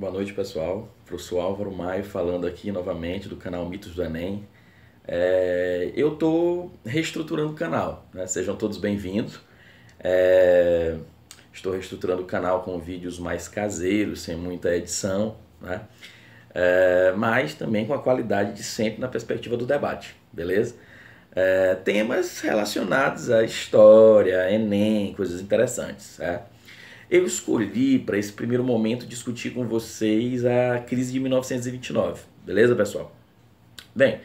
Boa noite, pessoal. Professor Álvaro Maio falando aqui novamente do canal Mitos do Enem. Eu estou reestruturando o canal, né? Sejam todos bem-vindos. Estou reestruturando o canal com vídeos mais caseiros, sem muita edição, né? Mas também com a qualidade de sempre na perspectiva do debate, beleza? Temas relacionados à história, Enem, coisas interessantes, certo? Eu escolhi para esse primeiro momento discutir com vocês a crise de 1929, beleza, pessoal? Bem,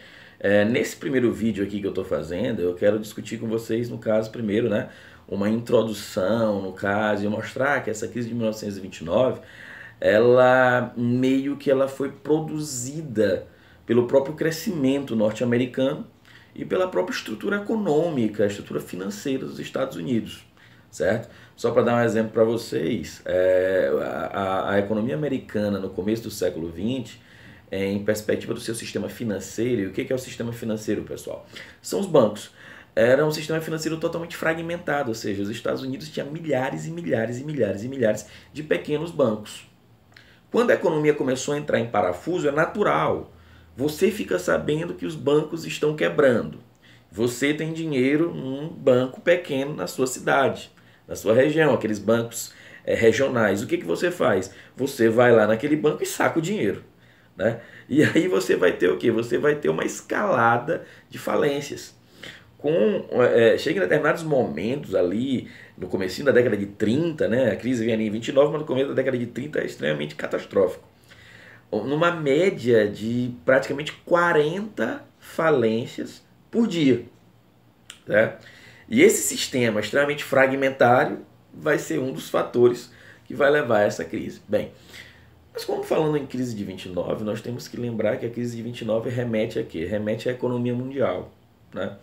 nesse primeiro vídeo aqui que eu estou fazendo, eu quero discutir com vocês, no caso, primeiro, né, uma introdução, no caso, e mostrar que essa crise de 1929, ela meio que ela foi produzida pelo próprio crescimento norte-americano e pela própria estrutura econômica, estrutura financeira dos Estados Unidos, certo? Só para dar um exemplo para vocês, a economia americana no começo do século XX, em perspectiva do seu sistema financeiro, e o que é o sistema financeiro, pessoal? São os bancos. Era um sistema financeiro totalmente fragmentado, ou seja, os Estados Unidos tinham milhares e milhares e milhares e milhares de pequenos bancos. Quando a economia começou a entrar em parafuso, é natural. Você fica sabendo que os bancos estão quebrando. Você tem dinheiro num banco pequeno na sua cidade, na sua região, aqueles bancos regionais. O que você faz? Você vai lá naquele banco e saca o dinheiro, né? E aí você vai ter o quê? Você vai ter uma escalada de falências. Chega em determinados momentos ali, no comecinho da década de 30, né? A crise vem ali em 29, mas no começo da década de 30 é extremamente catastrófico. Numa média de praticamente 40 falências por dia, né? E esse sistema extremamente fragmentário vai ser um dos fatores que vai levar a essa crise. Bem, mas como falando em crise de 29, nós temos que lembrar que a crise de 29 remete a quê? Remete à economia mundial, né?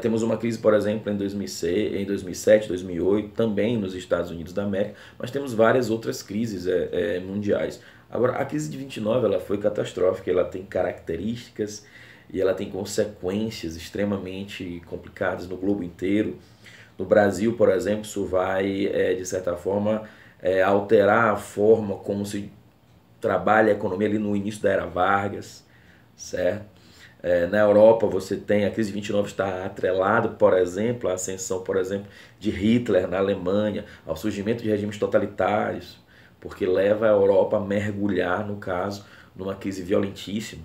Temos uma crise, por exemplo, em 2006, em 2007, 2008, também nos Estados Unidos da América, mas temos várias outras crises mundiais. Agora, a crise de 29 ela foi catastrófica, ela tem características e ela tem consequências extremamente complicadas no globo inteiro. No Brasil, por exemplo, isso vai, de certa forma, alterar a forma como se trabalha a economia ali no início da era Vargas, certo? Na Europa você tem, a crise de 29 está atrelada, por exemplo, à ascensão, por exemplo, de Hitler na Alemanha, ao surgimento de regimes totalitários, porque leva a Europa a mergulhar, no caso, numa crise violentíssima.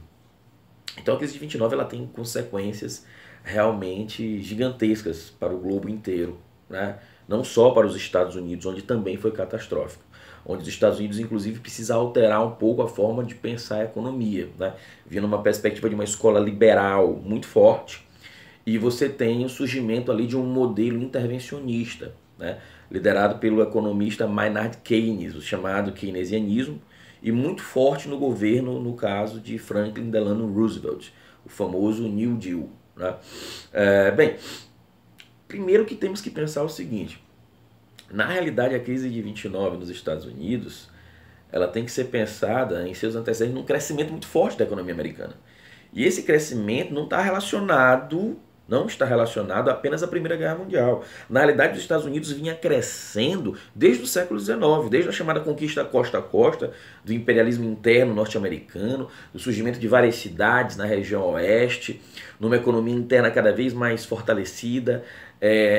Então a crise de 29 ela tem consequências realmente gigantescas para o globo inteiro, né? Não só para os Estados Unidos, onde também foi catastrófico, onde os Estados Unidos inclusive precisa alterar um pouco a forma de pensar a economia, né? Vindo uma perspectiva de uma escola liberal muito forte, e você tem o surgimento ali de um modelo intervencionista, né? Liderado pelo economista Maynard Keynes, o chamado keynesianismo, e muito forte no governo, no caso de Franklin Delano Roosevelt, o famoso New Deal, né? Bem, primeiro que temos que pensar o seguinte: na realidade a crise de 29 nos Estados Unidos, ela tem que ser pensada em seus antecedentes num crescimento muito forte da economia americana. E esse crescimento não está relacionado apenas à Primeira Guerra Mundial. Na realidade, os Estados Unidos vinha crescendo desde o século XIX, desde a chamada conquista costa a costa, do imperialismo interno norte-americano, do surgimento de várias cidades na região oeste, numa economia interna cada vez mais fortalecida,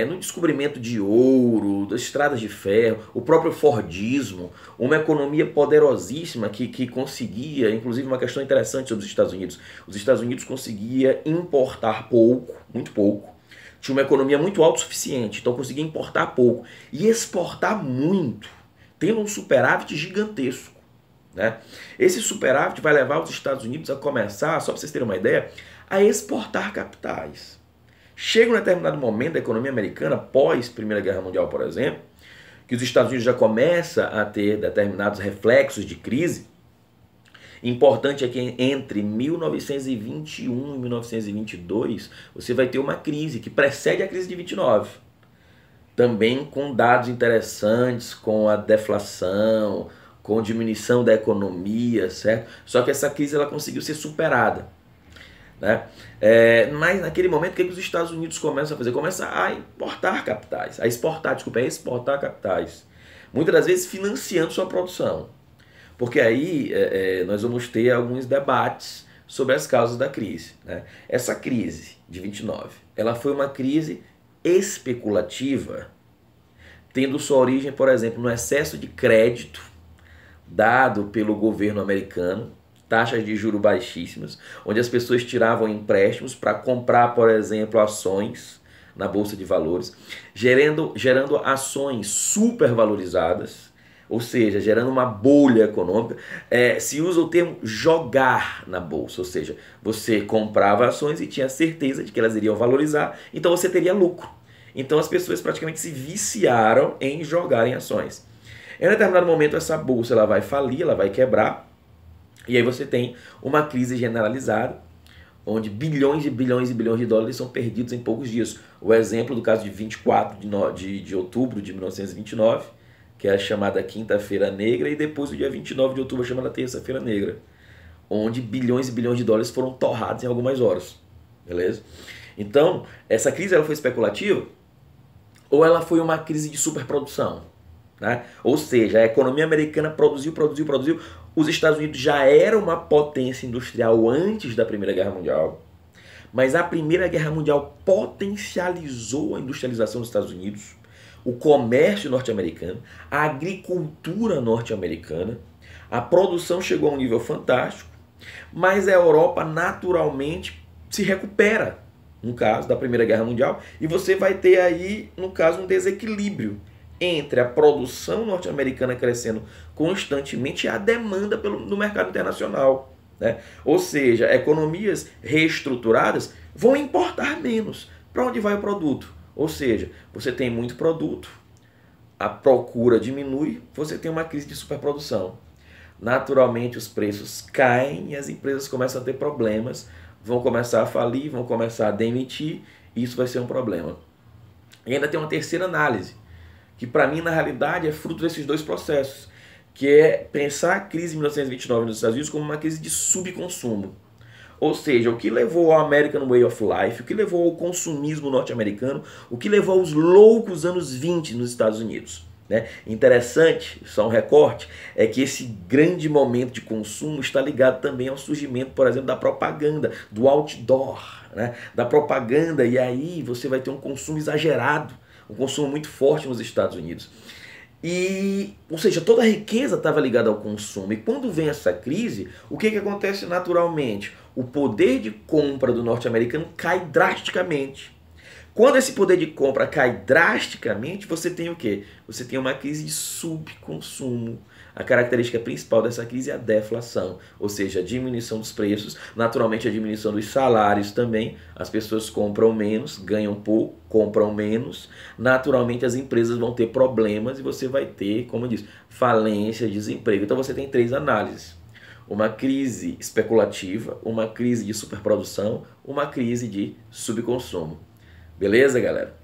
no descobrimento de ouro, das estradas de ferro, o próprio Fordismo, uma economia poderosíssima que conseguia, inclusive uma questão interessante sobre os Estados Unidos. Os Estados Unidos conseguia importar pouco, muito pouco, tinha uma economia muito autossuficiente, então conseguia importar pouco e exportar muito, tendo um superávit gigantesco, né? Esse superávit vai levar os Estados Unidos a começar, só para vocês terem uma ideia, a exportar capitais. Chega um determinado momento da economia americana, pós Primeira Guerra Mundial, por exemplo, que os Estados Unidos já começam a ter determinados reflexos de crise. Importante é que entre 1921 e 1922, você vai ter uma crise que precede a crise de 29. Também com dados interessantes, com a deflação, com diminuição da economia, certo? Só que essa crise ela conseguiu ser superada, né? Mas naquele momento, o que os Estados Unidos começam a fazer? Começa a importar capitais, exportar capitais, muitas das vezes financiando sua produção. Porque aí nós vamos ter alguns debates sobre as causas da crise, né? Essa crise de 29, ela foi uma crise especulativa, tendo sua origem, por exemplo, no excesso de crédito dado pelo governo americano, taxas de juros baixíssimas, onde as pessoas tiravam empréstimos para comprar, por exemplo, ações na Bolsa de Valores, gerando ações supervalorizadas, ou seja, gerando uma bolha econômica. Se usa o termo jogar na Bolsa, ou seja, você comprava ações e tinha certeza de que elas iriam valorizar, então você teria lucro. Então as pessoas praticamente se viciaram em jogar em ações. Em um determinado momento essa bolsa ela vai falir, ela vai quebrar, e aí você tem uma crise generalizada, onde bilhões e bilhões e bilhões de dólares são perdidos em poucos dias. O exemplo do caso de 24 de outubro de 1929, que é a chamada Quinta-feira Negra, e depois o dia 29 de outubro, a chamada Terça-feira Negra, onde bilhões e bilhões de dólares foram torrados em algumas horas. Beleza? Então, essa crise ela foi especulativa ou ela foi uma crise de superprodução? Né? Ou seja, a economia americana produziu. Os Estados Unidos já era uma potência industrial antes da Primeira Guerra Mundial, mas a Primeira Guerra Mundial potencializou a industrialização dos Estados Unidos, o comércio norte-americano, a agricultura norte-americana, a produção chegou a um nível fantástico, mas a Europa naturalmente se recupera, no caso da Primeira Guerra Mundial, e você vai ter aí, no caso, um desequilíbrio entre a produção norte-americana crescendo constantemente e a demanda no mercado internacional, né? Ou seja, economias reestruturadas vão importar menos. Para onde vai o produto? Ou seja, você tem muito produto, a procura diminui, você tem uma crise de superprodução. Naturalmente os preços caem e as empresas começam a ter problemas, vão começar a falir, vão começar a demitir, e isso vai ser um problema. E ainda tem uma terceira análise, que para mim na realidade é fruto desses dois processos, que é pensar a crise de 1929 nos Estados Unidos como uma crise de subconsumo. Ou seja, o que levou ao American Way of Life, o que levou ao consumismo norte-americano, o que levou aos loucos anos 20 nos Estados Unidos. Né? Interessante, só um recorte, é que esse grande momento de consumo está ligado também ao surgimento, por exemplo, da propaganda, do outdoor, né? Da propaganda, e aí você vai ter um consumo exagerado, um consumo muito forte nos Estados Unidos. Ou seja, toda a riqueza estava ligada ao consumo. E quando vem essa crise, o que acontece naturalmente? O poder de compra do norte-americano cai drasticamente. Quando esse poder de compra cai drasticamente, você tem o quê? Você tem uma crise de subconsumo. A característica principal dessa crise é a deflação, ou seja, a diminuição dos preços, naturalmente a diminuição dos salários também. As pessoas compram menos, ganham pouco, compram menos. Naturalmente as empresas vão ter problemas e você vai ter, como eu disse, falência, desemprego. Então você tem três análises. Uma crise especulativa, uma crise de superprodução, uma crise de subconsumo. Beleza, galera?